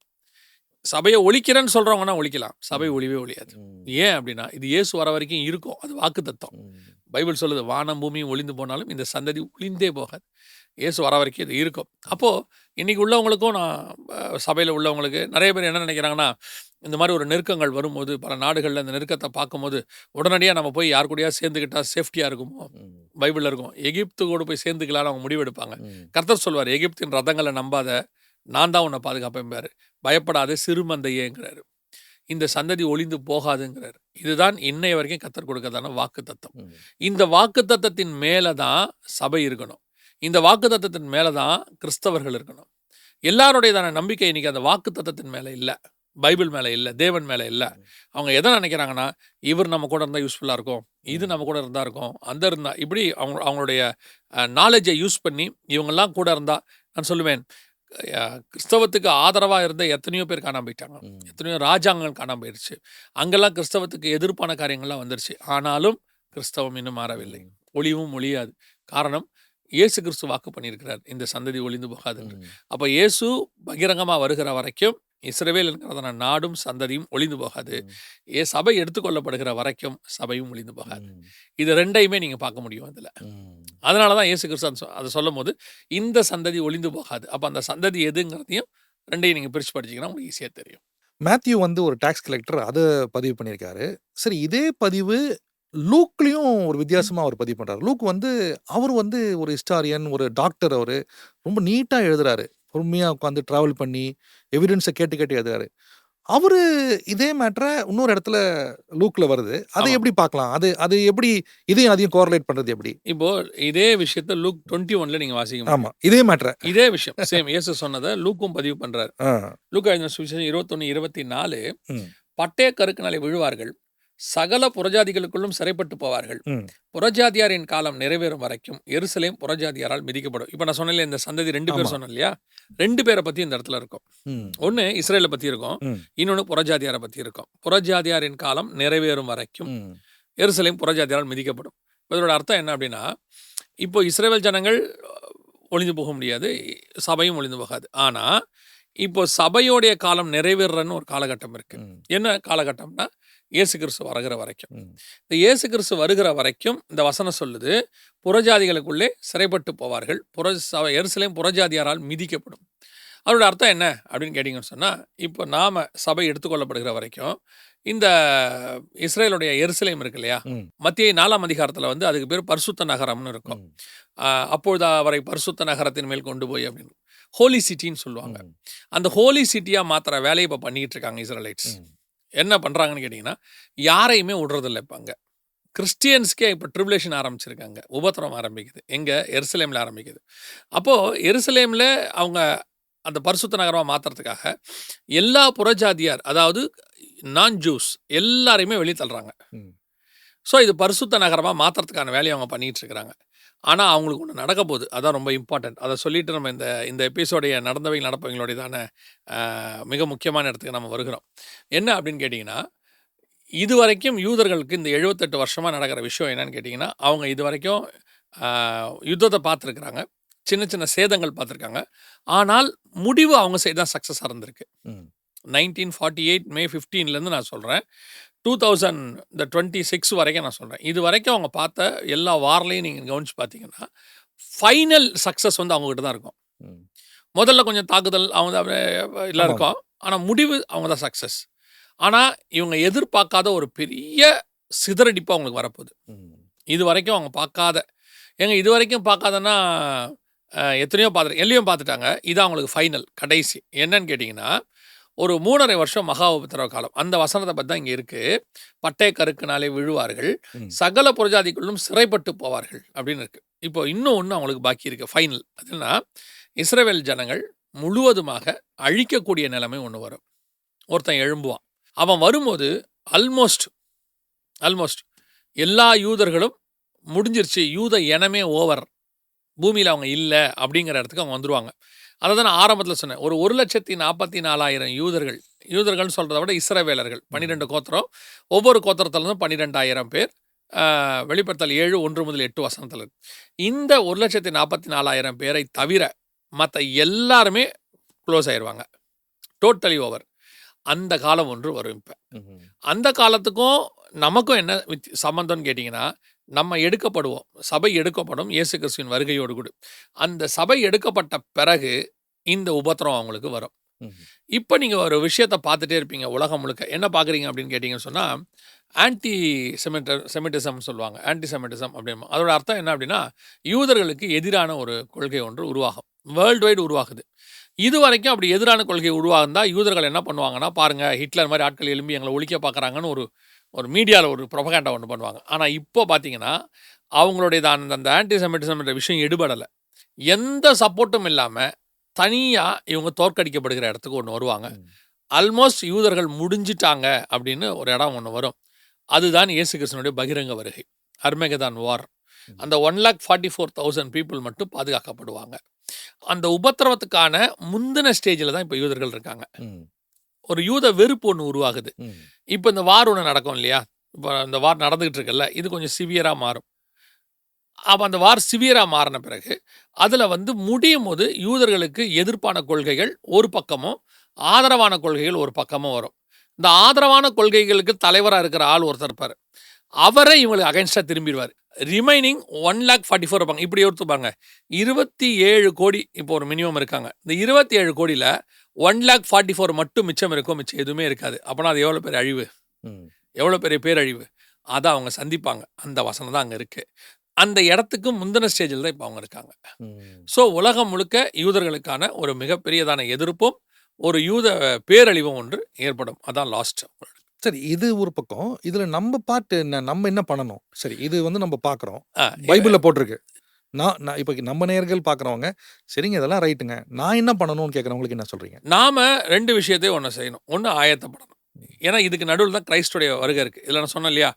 சபையை ஒழிக்கிறேன்னு சொல்கிறவங்கன்னா ஒழிக்கலாம், சபை ம். ஒழிவே ஒழியாது. ம். ஏன் அப்படின்னா இது இயேசு வர வரைக்கும் இருக்கும், அது வாக்குத்தத்தம். ம். பைபிள் சொல்லுது, வானம் பூமியும் ஒளிந்து போனாலும் இந்த சந்ததி ஒளிந்தே போகாது. இயேசு வர வரைக்கும் இது இருக்கும். அப்போது இன்றைக்கி உள்ளவங்களுக்கும் நான் சபையில் உள்ளவங்களுக்கு நிறைய பேர் என்ன நினைக்கிறாங்கன்னா, இந்த மாதிரி ஒரு நெருக்கங்கள் வரும்போது பல நாடுகளில் இந்த நெருக்கத்தை பார்க்கும்போது உடனடியாக நம்ம போய் யார் கூடயா சேர்ந்துக்கிட்டால் சேஃப்டியாக இருக்குமோ. ம். பைபிளில் இருக்கும், எகிப்து கூட போய் சேர்ந்துக்கலான்னு அவங்க முடிவெடுப்பாங்க. ம். கர்த்தர் சொல்வார், எகிப்தின் ரதங்களை நம்பாத, நான் தான் உன்னை பாதுகாப்பேன்பாரு, பயப்படாத சிறுமந்தையேங்கிறாரு. இந்த சந்ததி ஒளிந்து போகாதுங்கிறார். இதுதான் இன்னைய வரைக்கும் கர்த்தர் கொடுக்கறதான வாக்கு தத்தம். ம். இந்த வாக்கு தத்தத்தின் மேலே தான் சபை இருக்கணும். இந்த வாக்கு தத்தத்தின் மேலே தான் கிறிஸ்தவர்கள் இருக்கணும். எல்லாருடையதான நம்பிக்கை இன்னைக்கு அந்த வாக்கு தத்தத்தின் மேலே இல்லை, பைபிள் மேலே இல்லை, தேவன் மேலே இல்லை. அவங்க எதை நினைக்கிறாங்கன்னா, இவர் நம்ம கூட இருந்தால் யூஸ்ஃபுல்லாக இருக்கும், இது நம்ம கூட இருந்தால் இருக்கும், அந்த இருந்தால் இப்படி அவங்களுடைய நாலேஜை யூஸ் பண்ணி இவங்கெல்லாம் கூட இருந்தால். நான் சொல்லுவேன், கிறிஸ்தவத்துக்கு ஆதரவாக இருந்த எத்தனையோ பேர் காணாம போயிட்டாங்க, ம். எத்தனையோ ராஜாங்கங்கள் காணாம போயிடுச்சு. அங்கெல்லாம் கிறிஸ்தவத்துக்கு எதிர்ப்பான காரியங்கள்லாம் வந்துருச்சு. ஆனாலும் கிறிஸ்தவம் இன்னும் மாறவில்லை, ம். ஒளிவும் ஒழியாது. காரணம், இயேசு கிறிஸ்து வாக்கு பண்ணியிருக்கிறார், இந்த சந்ததி ஒளிந்து போகாதுன்னு. ம். அப்போ இயேசு பகிரங்கமாக வருகிற வரைக்கும் இஸ்ரவேல் என்கிறதான நாடும் சந்ததியும் ஒளிந்து போகாது. ம். சபை எடுத்துக்கொள்ளப்படுகிற வரைக்கும் சபையும் ஒளிந்து போகாது. ம். இது ரெண்டையுமே நீங்கள் பார்க்க முடியும் அதில். ம். அதனால தான் இயேசு கிறிஸ்து அதை சொல்லும் போது இந்த சந்ததி ஒளிந்து போகாது. அப்போ அந்த சந்ததி எதுங்கிறதையும் ரெண்டையும் நீங்கள் பிரித்து படிச்சிங்கன்னா உங்களுக்கு ஈஸியாக தெரியும். மேத்யூ வந்து ஒரு டாக்ஸ் கலெக்டர், அதை பதிவு பண்ணியிருக்காரு. சரி, இதே பதிவு லூக்லேயும் ஒரு வித்தியாசமாக அவர் பதிவு பண்ணுறாரு. லூக் வந்து அவர் வந்து ஒரு ஹிஸ்டாரியன், ஒரு டாக்டர். அவர் ரொம்ப நீட்டாக எழுதுறாரு, பொறுமையாக உட்காந்து ட்ராவல் பண்ணி எவிடன்ஸை கேட்டு கேட்டு எழுதுறாரு. அவர் இதே மேட்டரை இன்னொரு இடத்துல லூக்கில் வருது. அதை ஆமா. எப்படி பார்க்கலாம்? அது எப்படி இதையும் அதையும் கோரிலேட் பண்ணுறது எப்படி? இப்போ இதே விஷயத்த லூக் 21ல் நீங்கள் வாசிக்க முடியும். ஆமாம், இதே மேட்டரை, இதே விஷயம் சேம் இயேசு சொன்னதை லூக்கும் பதிவு பண்ணுறாரு. ஆ. லூக்கா எழுதின சுவிசேஷம் 21:24, ம். பட்டய கருக்கினாலே விழுவார்கள், சகல புறஜாதிகளுக்குள்ளும் சிறைப்பட்டு போவார்கள், ம். புறஜாதியாரின் காலம் நிறைவேறும் வரைக்கும் எருசலேம் புறஜாதியாரால் மிதிக்கப்படும். இப்போ நான் சொன்னேன் இந்த சந்ததி 2 பேர் ஆமா. சொன்னேன் இல்லையா, 2 பேரை பற்றி இந்த இடத்துல இருக்கும். ம். ஒன்று இஸ்ரேலை பற்றி இருக்கும், ம். இன்னொன்று புறஜாதியாரை பற்றி இருக்கும். புறஜாதியாரின் காலம் நிறைவேறும் வரைக்கும் ம். எருசலேம் புறஜாதியாரால் மிதிக்கப்படும். இதோட அர்த்தம் என்ன அப்படின்னா, இப்போ இஸ்ரேல் ஜனங்கள் ஒளிந்து போக முடியாது, சபையும் ஒளிந்து போகாது. ஆனால் இப்போ சபையோடைய காலம் நிறைவேறன்னு ஒரு காலகட்டம் இருக்கு. ம். என்ன காலகட்டம்னா, இயேசு கிறிஸ்து வருகிற வரைக்கும். ம். இந்த இயேசு கிறிஸ்து வருகிற வரைக்கும் இந்த வசனம் சொல்லுது, புறஜாதிகளுக்குள்ளே சிறைப்பட்டு போவார்கள், எருசலேம் புறஜாதியாரால் மிதிக்கப்படும். அதோட அர்த்தம் என்ன அப்படின்னு கேட்டிங்கன்னு சொன்னால், இப்போ நாம் சபை எடுத்துக்கொள்ளப்படுகிற வரைக்கும் இந்த இஸ்ரேலுடைய எருசலேம் இருக்கு இல்லையா, ம். மத்திய 4ஆம் அதிகாரத்தில் வந்து அதுக்கு பேர் பரிசுத்த நகரம்னு இருக்கும். ம். அப்பொழுது அவரை பரிசுத்த நகரத்தின் மேல் கொண்டு போய் அப்படின்னு ஹோலி சிட்டின்னு சொல்லுவாங்க. ம். அந்த ஹோலி சிட்டியாக மாத்திர வேலையை இப்போ பண்ணிக்கிட்டு இருக்காங்க இஸ்ரேலைட்ஸ். ம். என்ன பண்ணுறாங்கன்னு கேட்டிங்கன்னா, யாரையுமே விடுறதில்ல. இப்போ அங்கே கிறிஸ்டியன்ஸ்க்கே இப்போ ட்ரிபுலேஷன் ஆரம்பிச்சிருக்காங்க, உபத்திரம் ஆரம்பிக்குது. எங்கே? எருசலேமில் ஆரம்பிக்குது. அப்போது எருசலேமில் அவங்க அந்த பரிசுத்த நகரமாக மாற்றுறதுக்காக எல்லா புறஜாதியார், அதாவது நான் ஜூஸ் எல்லாரையுமே வெளியே தள்ளுறாங்க. ம். ஸோ இது பரிசுத்த நகரமாக மாற்றுறதுக்கான வேலையை அவங்க பண்ணிகிட்டு இருக்கிறாங்க. ஆனால் அவங்களுக்கு ஒன்று நடக்க போகுது, அதான் ரொம்ப இம்பார்ட்டன்ட். அதை சொல்லிட்டு நம்ம இந்த எபிசோடைய நடந்தவைகள் நடப்பவங்களுடையதான மிக முக்கியமான இடத்துக்கு நம்ம வருகிறோம். என்ன அப்படின்னு கேட்டிங்கன்னா, இது வரைக்கும் யூதர்களுக்கு இந்த 78 வருஷமாக நடக்கிற விஷயம் என்னன்னு கேட்டிங்கன்னா, அவங்க இது வரைக்கும் யுத்தத்தை பார்த்துருக்குறாங்க, சின்ன சின்ன சேதங்கள் பார்த்துருக்காங்க. ஆனால் முடிவு அவங்க சைடு தான் சக்ஸஸாக இருந்திருக்கு. 1948 மே 15லேருந்து நான் சொல்கிறேன், 2026 வரைக்கும் நான் சொல்கிறேன். இது வரைக்கும் அவங்க பார்த்த எல்லா வார்லையும் நீங்கள் கவனித்து பார்த்தீங்கன்னா, ஃபைனல் சக்ஸஸ் வந்து அவங்ககிட்ட தான் இருக்கும். முதல்ல கொஞ்சம் தாக்குதல் அவங்க எல்லாம் இருக்கும், ஆனால் முடிவு அவங்க தான் சக்ஸஸ். ஆனால் இவங்க எதிர்பார்க்காத ஒரு பெரிய சிதறடிப்பு அவங்களுக்கு வரப்போகுது. இது வரைக்கும் அவங்க பார்க்காத, இது வரைக்கும் பார்க்காதன்னா எத்தனையோ எல்லையும் பார்த்துட்டாங்க. இது அவங்களுக்கு ஃபைனல் கடைசி. என்னன்னு கேட்டிங்கன்னா, ஒரு 3.5 வருஷம் மகா உபத்திரவ காலம். அந்த வசனத்தை பற்றி தான் இங்கே இருக்குது. பட்டய கருக்கினாலே விழுவார்கள், சகல புறஜாதிக்குள்ளும் சிறைப்பட்டு போவார்கள் அப்படின்னு இருக்கு. இப்போ இன்னும் ஒன்று அவங்களுக்கு பாக்கி இருக்குது, ஃபைனல். அதுனா இஸ்ரவேல் ஜனங்கள் முழுவதுமாக அழிக்கக்கூடிய நிலைமை ஒன்று வரும். ஒருத்தன் எழும்புவான். அவன் வரும்போது ஆல்மோஸ்ட் எல்லா யூதர்களும் முடிஞ்சிருச்சு, யூத இனமே ஓவர், பூமியில் அவங்க இல்லை அப்படிங்கிற இடத்துக்கு அவங்க வந்துடுவாங்க. அதை தான் நான் ஆரம்பத்தில் சொன்னேன். ஒரு 1,44,000 யூதர்கள்னு சொல்கிறத விட இஸ்ரவேலர்கள் 12 கோத்திரம், ஒவ்வொரு கோத்திரத்துலேருந்து 12,000 பேர். வெளிப்படுத்தல் 7:1-8 வசனத்தில் இருக்கு. இந்த 1,44,000 பேரை தவிர மற்ற எல்லாருமே க்ளோஸ் ஆயிடுவாங்க, டோட்டலி ஓவர். அந்த காலம் ஒன்று வரும் இப்ப. ம்ஹ்ம். அந்த காலத்துக்கும் நமக்கும் என்ன சம்மந்தம்னு கேட்டீங்கன்னா, நம்ம எடுக்கப்படுவோம். சபை எடுக்கப்படும் இயேசு கிறிஸ்துவின் வருகையோடு கூட. அந்த சபை எடுக்கப்பட்ட பிறகு இந்த உபத்திரம் அவங்களுக்கு வரும். ம்ஹ்ம். இப்ப நீங்க ஒரு விஷயத்த பார்த்துட்டே இருப்பீங்க உலகம் முழுக்க. என்ன பார்க்குறீங்க அப்படின்னு கேட்டீங்கன்னு சொன்னா, ஆன்டி செமிட்டிசம்னு சொல்லுவாங்க. ஆன்டி செமிட்டிசம் அப்படிம்பாங்க. அதோட அர்த்தம் என்ன அப்படின்னா, யூதர்களுக்கு எதிரான ஒரு கொள்கை ஒன்று உருவாகும். வேர்ல்டு வைடு உருவாகுது. இதுவரைக்கும் அப்படி எதிரான கொள்கை உருவாகுந்தா யூதர்கள் என்ன பண்ணுவாங்கன்னா, பாருங்க ஹிட்லர் மாரி ஆட்கள் எழும்பி எங்கள ஒழிக்க பார்க்குறாங்கன்னு ஒரு ஒரு மீடியால ஒரு புரொபகேண்டா ஒண்ணு பண்ணுவாங்க. ஆனா இப்போ பார்த்தீங்கன்னா, அவங்களுடைய அந்த ஆன்டி செமிட்டிசம்ன்ற விஷயம் எடுபடல. எந்த சப்போர்ட்டும் இல்லாம, தனியா இவங்க தோற்கடிக்கப்படுகிற இடத்துக்கு ஒண்ணு வருவாங்க. ம். ஆல்மோஸ்ட் யூதர்கள் முடிஞ்சுட்டாங்க அப்படின்னு ஒரு இடம் ஒண்ணு வரும். அதுதான் இயேசு கிறிஸ்துவினுடைய பகிரங்க வருகை. அர்மெகதான் வார். ம். அந்த 1,44,000 பீப்பிள் மட்டும் பாதுகாக்கப்படுவாங்க. அந்த உபத்திரவத்துக்கான முந்தின ஸ்டேஜ்ல தான் இப்ப யூதர்கள் இருக்காங்க. ம். ஒரு யூத வெறுப்பு ஒண்ணு உருவாகுது. ம். இப்ப இந்த வார் ஒண்ணு நடக்கும் இல்லையா? இப்ப இந்த வார் நடந்துகிட்டு இருக்குல்ல, இது கொஞ்சம் சிவியரா மாறும். அப்ப அந்த வார் சிவியரா மாறின பிறகு, அதுல வந்து முடியும்போது யூதர்களுக்கு எதிர்ப்பான கொள்கைகள் ஒரு பக்கமும், ஆதரவான கொள்கைகள் ஒரு பக்கமும் வரும். இந்த ஆதரவான கொள்கைகளுக்கு தலைவரா இருக்கிற ஆள் ஒருத்தர் இருப்பாரு. அவரே இவங்களுக்கு அகைன்ஸ்டா திரும்பிருவாரு. ரிமைனிங் 1,44,000 இருப்பாங்க. இப்படி யோசித்து பாருங்க. 27 கோடி இப்போ ஒரு மினிமம் இருக்காங்க. இந்த 27 கோடியில 1,44,000 மட்டும் மிச்சம் இருக்கும். மிச்சம் எதுவுமே இருக்காது. அப்பனா அது எவ்வளோ பெரிய அழிவு? ம். எவ்வளோ பெரிய பேரழிவு? அத அவங்க சந்திப்பாங்க. அந்த வசனம் தான் அங்க இருக்கு. அந்த இடத்துக்கு முந்தின ஸ்டேஜில தான் இப்ப அவங்க இருக்காங்க. ம். ஸோ உலகம் முழுக்க யூதர்களுக்கான ஒரு மிகப்பெரியதான எதிர்ப்பும், ஒரு யூத பேரழிவும் ஒன்று ஏற்படும். அதான் லாஸ்ட். சரி, இது ஒரு பக்கம். இதுல நம்ம பார்ட் என்ன? நம்ம என்ன பண்ணணும்? சரி, இது வந்து நம்ம பார்க்குறோம். ஆ, பைபிள்ல போட்டிருக்கு. நான் நான் இப்ப நம்ம நேயர்கள் பார்க்குறவங்க, சரிங்க இதெல்லாம் ரைட்டுங்க. நான் என்ன பண்ணணும்னு கேட்குறவங்களுக்கு என்ன சொல்றீங்க? நாம 2 விஷயத்தையும் ஒண்ணு செய்யணும். ஒண்ணு ஆயத்தப்படணும். ஏன்னா இதுக்கு நடுவுல தான் கிறிஸ்துடைய வருகை இருக்கு. இதுல நான் சொன்னேன் இல்லையா?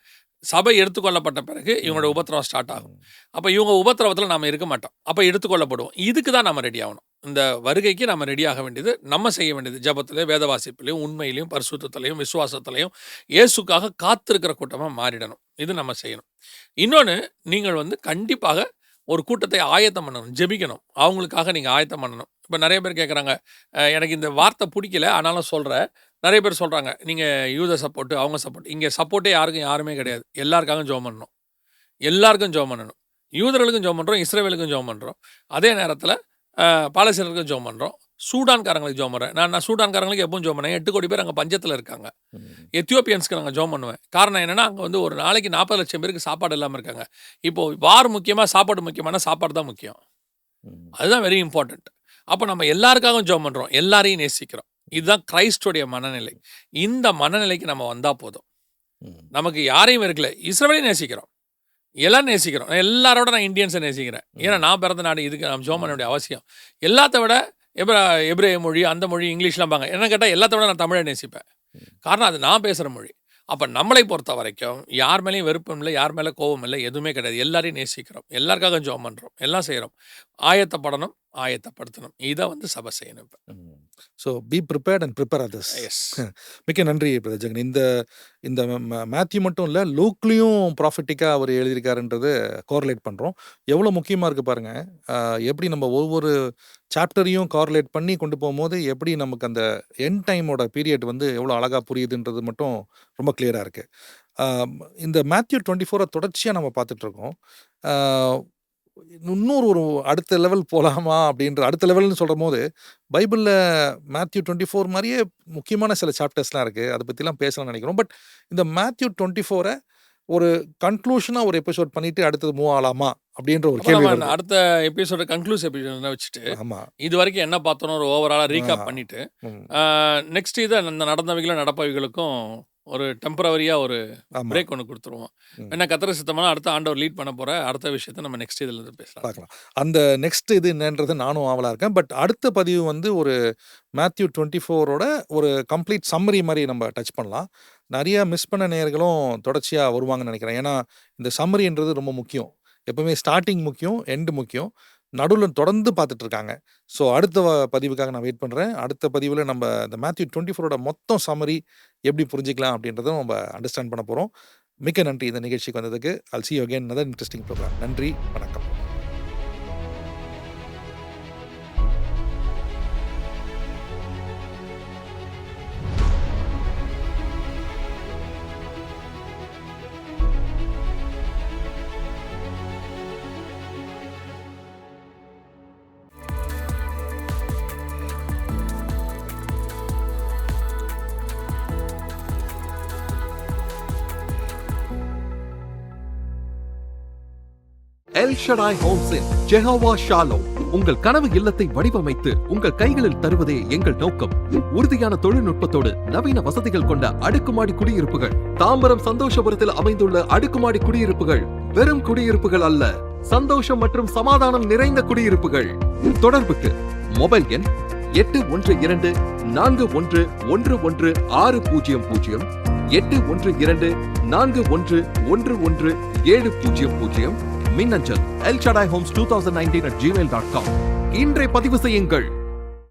சபை எடுத்துக்கொள்ளப்பட்ட பிறகு இவங்களோட உபத்திரவம் ஸ்டார்ட் ஆகும். அப்ப இவங்க உபத்திரவத்துல நாம இருக்க மாட்டோம். அப்ப எடுத்துக்கொள்ளப்படுவோம். இதுக்கு தான் நாம ரெடி ஆகணும். இந்த வருகைக்கு நாம ரெடி ஆக வேண்டியது, நம்ம செய்ய வேண்டியது ஜெபத்திலே, வேத வாசிப்பிலையும், உண்மையிலையும், பரிசுத்தத்திலையும், விசுவாசத்திலையும் இயேசுக்காக காத்திருக்கிற கூட்டமா மாறிடணும். இது நம்ம செய்யணும். இன்னொன்னு, நீங்கள் வந்து கண்டிப்பாக ஒரு கூட்டத்தை ஆயத்தம் பண்ணணும். ஜெபிக்கணும். அவங்களுக்காக நீங்க ஆயத்தம் பண்ணணும். இப்ப நெறைய பேர் கேட்குறாங்க, எனக்கு இந்த வார்த்தை புடிக்கல. ஆனாலும் சொல்றேன். நெறைய பேர் சொல்றாங்க, நீங்க யூத சப்போர்ட், அவங்க சப்போர்ட். இங்க சப்போர்ட்டே யாருமே கிடையாது. எல்லாருக்காகவும் ஜெபம் பண்ணணும். எல்லாருக்கும் ஜெபம் பண்ணணும். யூதர்களுக்கும் ஜெபம் பண்றோம், இஸ்ரவேலுக்கும் ஜெபம் பண்றோம். அதே நேரத்துல பாலஸ்தீனருக்கும் ஜெபம் பண்றோம். சூடான்காரங்களுக்கு ஜெபம் பண்றேன். நான் சூடான்காரங்களுக்கு எப்பவும் ஜெபம் பண்ணேன். 8 கோடி பேர் அங்க பஞ்சத்துல இருக்காங்க. ம். எத்தியோப்பியன்ஸ்க்கு நாங்க ஜெபம் பண்ணுவேன். காரணம் என்னன்னா, அங்க வந்து ஒரு நாளைக்கு 40 லட்சம் பேருக்கு சாப்பாடு இல்லாம இருக்காங்க. இப்போ வார் முக்கியமா, சாப்பாடு முக்கியமானா சாப்பாடு தான் முக்கியம். ம். அதுதான் வெரி இம்பார்ட்டன்ட். அப்ப நம்ம எல்லாருக்காகவும் ஜெபம் பண்றோம். எல்லாரையும் நேசிக்கிறோம். இதுதான் கிறிஸ்துடைய மனநிலை. இந்த மனநிலைக்கு நம்ம வந்தா போதும். ம். நமக்கு யாரையும் வெறுக்கல. இஸ்ரவேலையும் நேசிக்கிறோம். எல்லாம் நேசிக்கிறோம். எல்லாரோட நான் இந்தியன்ஸை நேசிக்கிறேன். ஏன்னா நான் பிறந்த நாடு. இதுக்கு நான் ஜெபம் பண்ண வேண்டிய அவசியம். எல்லாத்த விட எபிரேய மொழி, அந்த மொழி, இங்கிலீஷ்லாம்பாங்க. என்ன கேட்டா எல்லாத்த விட நான் தமிழை நேசிப்பேன். காரணம் அது நான் பேசுற மொழி. அப்ப நம்மளை பொறுத்த வரைக்கும் யார் மேலயும் வெறுப்பும் இல்ல, யார் மேல கோவம் இல்ல, எதுவுமே கிடையாது. எல்லாரையும் நேசிக்கிறோம். எல்லாருக்காக ஜெபம் பண்றோம். எல்லாம் செய்றோம். ஆயத்தப்படணும், ஆயத்தப்படுத்தணும். இத வந்து சபை செய்யணும் இப்ப. ம். So be prepared and prepare others. Yes. மிக்க நன்றி பிரதர் ஜெகன். இந்த இந்த மேத்யூ மட்டும் இல்லை, லூக்லேயும் ப்ராஃபிட்டிக்காக அவர் எழுதியிருக்காருன்றது கோரிலேட் பண்ணுறோம். எவ்வளோ முக்கியமாக இருக்குது பாருங்கள். எப்படி நம்ம ஒவ்வொரு சாப்டரையும் கோரிலேட் பண்ணி கொண்டு போகும்போது எப்படி நமக்கு அந்த எண்ட் டைமோட பீரியட் வந்து எவ்வளோ அழகாக புரியுதுன்றது மட்டும் ரொம்ப கிளியராக இருக்குது. இந்த மேத்யூ 24 தொடர்ச்சியாக நம்ம பார்த்துட்ருக்கோம். இன்னொரு ஒரு அடுத்த லெவல் போகலாமா அப்படின்ற அடுத்த லெவல்னு சொல்கிற போது பைபிளில் மேத்யூ 24 மாதிரியே முக்கியமான சில சாப்டர்ஸ்லாம் இருக்குது. அதை பற்றிலாம் பேசலாம்னு நினைக்கிறோம். பட் இந்த மேத்யூ 24 ஒரு கன்க்ளூஷனாக ஒரு எபிசோட் பண்ணிட்டு அடுத்தது மூவ் ஆகலாமா அப்படின்ற ஒரு கேள்வி வருது. அடுத்த எபிசோட கன்க்ளூஸ் எபிசோட வச்சுட்டு ஆமாம், இது வரைக்கும் என்ன பார்த்தோம் ஒரு ஓவராலாக ரீகாப் பண்ணிட்டு ம், நெக்ஸ்ட் இதை இந்த நடந்தவைகளும் நடப்பவைகளுக்கும் ஒரு டெம்பரவரியா ஒரு ஆமாம், பிரேக் ஒன்று கொடுத்துருவோம். ம். என்ன கத்திர சித்தமான அடுத்த ஆண்டவர் லீட் பண்ண போற அடுத்த விஷயத்தை நம்ம நெக்ஸ்ட் இதுல இருந்து பேசலாம். பார்க்கலாம். அந்த நெக்ஸ்ட் இது என்னன்றது நானும் ஆவலாக இருக்கேன். பட் அடுத்த பதிவு வந்து ஒரு மேத்யூ 24ஓட ஒரு கம்ப்ளீட் சம்மரி மாதிரி நம்ம டச் பண்ணலாம். நிறைய மிஸ் பண்ண நேயர்களும் தொடர்ச்சியாக வருவாங்கன்னு நினைக்கிறேன். ஏன்னா இந்த சம்மரின்றது ரொம்ப முக்கியம். எப்பவுமே ஸ்டார்டிங் முக்கியம், எண்டு முக்கியம். நடுவில் தொடர்ந்து பார்த்துட்டு இருக்காங்க. ஸோ அடுத்த பதிவுக்காக நான் வெயிட் பண்ணுறேன். அடுத்த பதிவில் நம்ம இந்த மேத்யூ 24ஓட மொத்தம் சம்மரி எப்படி புரிஞ்சிக்கலாம் அப்படின்றதும் நம்ம அண்டர்ஸ்டாண்ட் பண்ண போகிறோம். மிக்க நன்றி இந்த நிகழ்ச்சிக்கு வந்ததுக்கு. I'll see you again another interesting program. நன்றி, வணக்கம். எல் ஷடாய் ஹோம்ஸின் ஜெஹோவா ஷாலோம். உங்கள் கனவு இல்லத்தை வடிவமைத்து உங்கள் கைகளில் தருவதே எங்கள் நோக்கம். உறுதியான தொழில்நுட்பத்தோடு நவீன வசதிகள் கொண்ட அடுக்குமாடி குடியிருப்புகள். தாம்பரம் சந்தோஷபுரத்தில் அமைந்துள்ள அடுக்குமாடி குடியிருப்புகள் வெறும் குடியிருப்புகள் அல்ல, சந்தோஷம் மற்றும் சமாதானம் நிறைந்த குடியிருப்புகள். தொடர்புக்கு மொபைல் எண் 8124111600, 8124111700. மின்னஞ்சல் elshadaihomes2019@gmail.com. இன்றை பதிவு செய்யுங்கள்.